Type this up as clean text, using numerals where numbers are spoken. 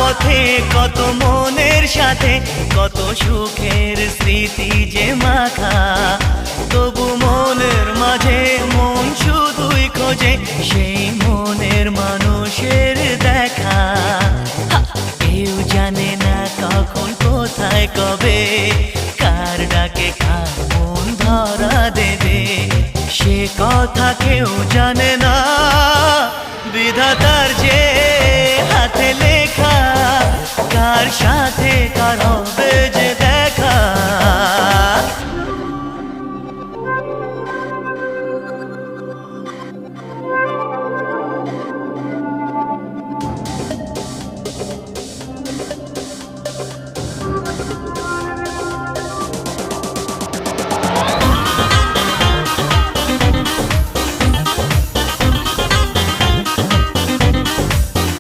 পথে কত মনের সাথে কত সুখের স্মৃতি যে মাখা, তবু মনের মাঝে মন শুধুই খোঁজে সেই মনের মানুষের দেখা। কেউ জানে না কখন কোথায় কবে কার ডাকে কার মন ধরা দেবে, সে কথা কেউ জানে না। বিধাতার যে হাতে লেখা কার সাথে কার হবে যে দেখা।